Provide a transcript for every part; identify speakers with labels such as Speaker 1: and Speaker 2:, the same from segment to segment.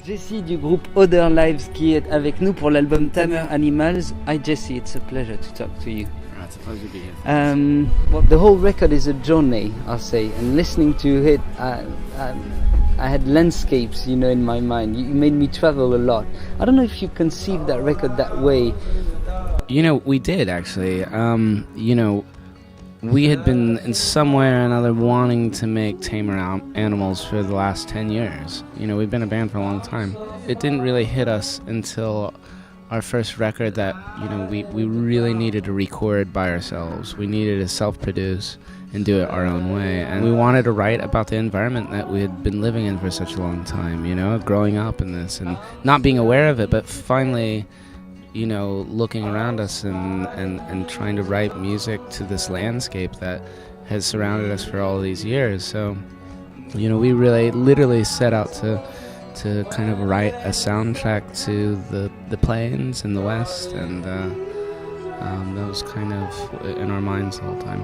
Speaker 1: Jessie du groupe Other Lives qui est avec nous pour l'album Tamer Animals. Hi Jessie, it's a pleasure to talk to you.
Speaker 2: It's a pleasure to be here.
Speaker 1: Well, the whole record is a journey, I'll say, and listening to it, I had landscapes, you know, in my mind. You made me travel a lot. I don't know if you conceived that record that way.
Speaker 2: You know, we did actually. You know, we had been in some way or another wanting to make Tamer Animals for the last 10 years. You know, we've been a band for a long time. It didn't really hit us until our first record that, you know, we really needed to record by ourselves. We needed to self-produce and do it our own way. And we wanted to write about the environment that we had been living in for such a long time, you know, growing up in this and not being aware of it, but finally, you know, looking around us and trying to write music to this landscape that has surrounded us for all these years. So, you know, we really literally set out to kind of write a soundtrack to the plains in the West, and that was kind of in our minds the whole time.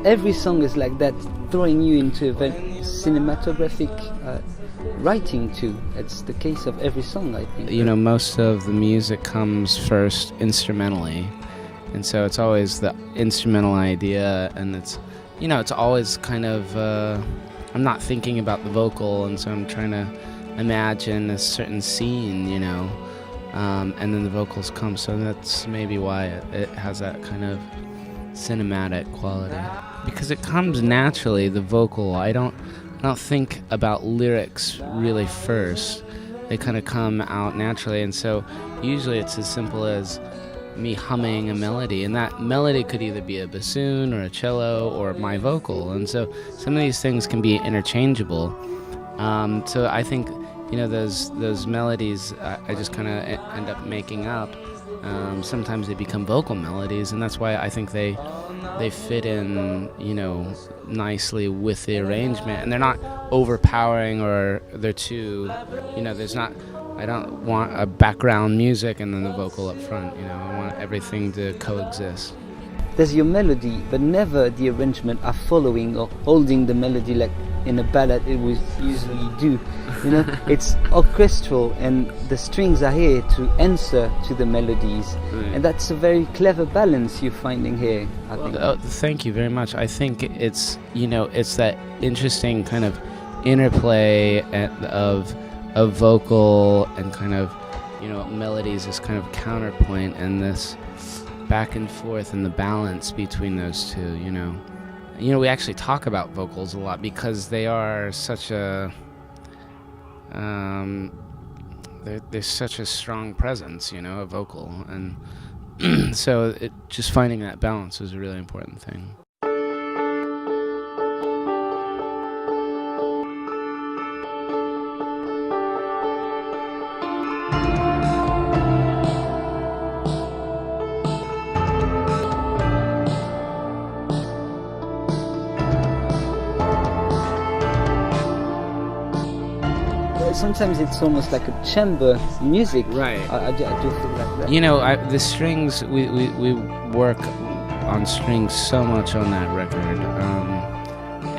Speaker 1: Every song is like that, throwing you into a very cinematographic writing too. It's the case of every song, I think.
Speaker 2: You know, most of the music comes first instrumentally, and so it's always the instrumental idea, and it's, you know, it's always kind of, I'm not thinking about the vocal, and so I'm trying to imagine a certain scene, you know, and then the vocals come, so that's maybe why it has that kind of cinematic quality. Because it comes naturally, the vocal. I don't think about lyrics really first. They kind of come out naturally, and so usually it's as simple as me humming a melody, and that melody could either be a bassoon or a cello or my vocal, and so some of these things can be interchangeable. So I think, you know, those melodies I just kind of end up making up. Sometimes they become vocal melodies, and that's why I think they fit in, you know, nicely with the arrangement, and they're not overpowering or they're too, you know, I don't want a background music and then the vocal up front, you know, I want everything to coexist.
Speaker 1: There's your melody, but never the arrangement are following or holding the melody like in a ballad it would usually do. You know, it's orchestral, and the strings are here to answer to the melodies, and that's a very clever balance you're finding here, I think.
Speaker 2: Thank you very much. I think it's, you know, it's that interesting kind of interplay of vocal and kind of, you know, melodies as kind of counterpoint, and this back and forth and the balance between those two, you know. You know, we actually talk about vocals a lot because they are such a there's such a strong presence, you know, a vocal, and so just finding that balance is a really important thing.
Speaker 1: Sometimes it's almost like a chamber music.
Speaker 2: Right.
Speaker 1: I do feel like that.
Speaker 2: You know, the strings, we work on strings so much on that record.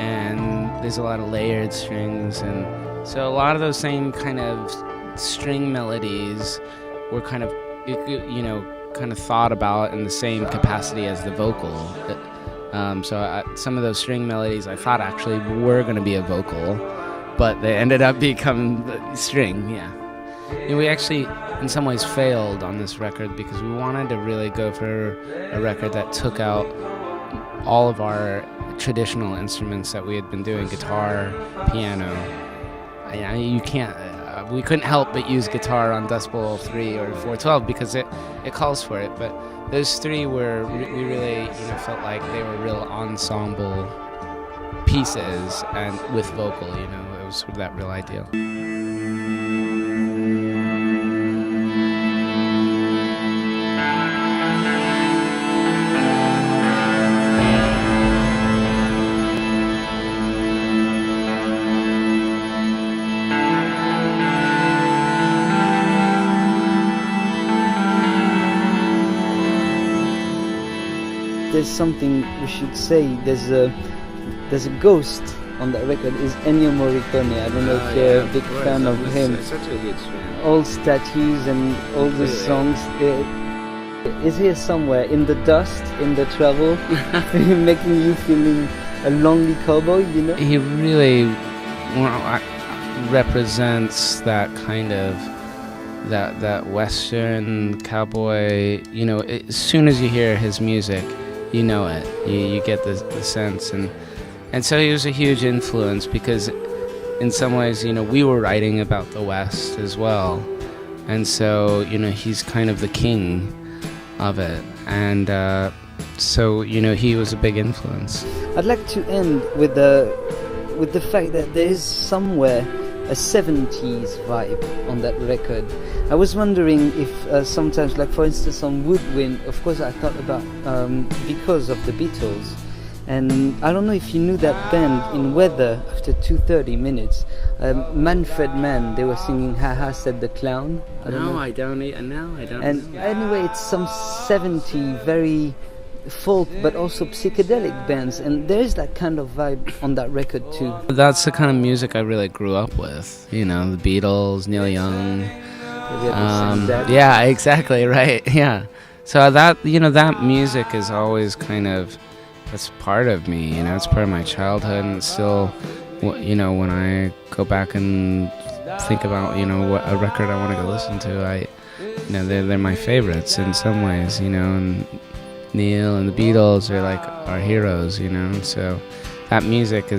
Speaker 2: And there's a lot of layered strings. And so a lot of those same kind of string melodies were kind of, you know, kind of thought about in the same capacity as the vocal. Some of those string melodies I thought actually were going to be a vocal, but they ended up becoming string, yeah. And we actually, in some ways, failed on this record because we wanted to really go for a record that took out all of our traditional instruments that we had been doing, guitar, piano. You can't, we couldn't help but use guitar on Decibel 3 or 412 because it calls for it, but those three were, we really, you know, felt like they were real ensemble pieces and with vocal, you know. It was sort of that real ideal.
Speaker 1: there's something we should say, there's a ghost on that record, is Ennio Morricone. I don't know if you're a big fan of him.
Speaker 2: Such a huge fan.
Speaker 1: All statues and all the songs. Is here somewhere in the dust, in the trouble, making you feeling a lonely cowboy, you know?
Speaker 2: He really represents that kind of that Western cowboy. You know, as soon as you hear his music, you know it. You get the sense, and so he was a huge influence because, in some ways, you know, we were writing about the West as well, and so you know he's kind of the king of it, and so you know he was a big influence.
Speaker 1: I'd like to end with the fact that there is somewhere a 70s vibe on that record. I was wondering if sometimes, like for instance on Woodwind, of course I thought about because of the Beatles, and I don't know if you knew that band in Weather. After 2:30 minutes, Manfred Mann, they were singing "Ha Ha Said the Clown."
Speaker 2: I don't.
Speaker 1: And anyway, it's some 70 very folk but also psychedelic bands, and there is that kind of vibe on that record too.
Speaker 2: That's the kind of music I really grew up with. You know, the Beatles, Neil Young. Yeah, exactly, right. Yeah. So that, you know, that music is always kind of, that's part of me, you know, it's part of my childhood, and it's still, you know, when I go back and think about, you know, what a record I want to go listen to, you know, they're my favorites in some ways, you know, and Neil and the Beatles are like our heroes, you know, so that music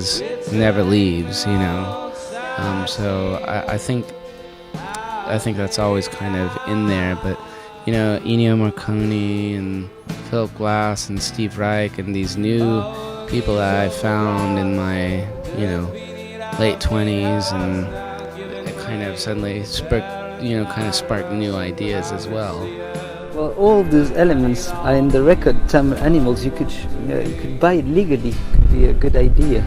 Speaker 2: never leaves, you know, so I think that's always kind of in there. But you know, Ennio Morricone and Philip Glass and Steve Reich and these new people that I found in my, you know, late 20s, and it kind of suddenly sparked new ideas as well.
Speaker 1: Well, all those elements are in the record Tamer Animals. You could buy it legally. Could be a good idea.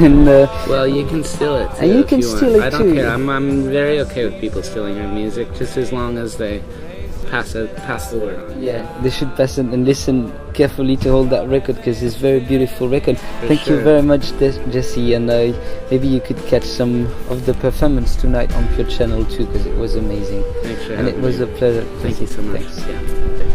Speaker 1: And
Speaker 2: well, you can steal it too.
Speaker 1: And you can steal it too.
Speaker 2: I don't care. I'm very okay with people stealing your music, just as long as they pass the word on.
Speaker 1: Yeah, they should pass it and listen carefully to hold that record, because it's a very beautiful record. Thank you very much, Jesse, and maybe you could catch some of the performance tonight on PUREchannel too, because it was amazing.
Speaker 2: Thanks for
Speaker 1: and it was a pleasure.
Speaker 2: Thank you so much.
Speaker 1: Thanks.
Speaker 2: Yeah.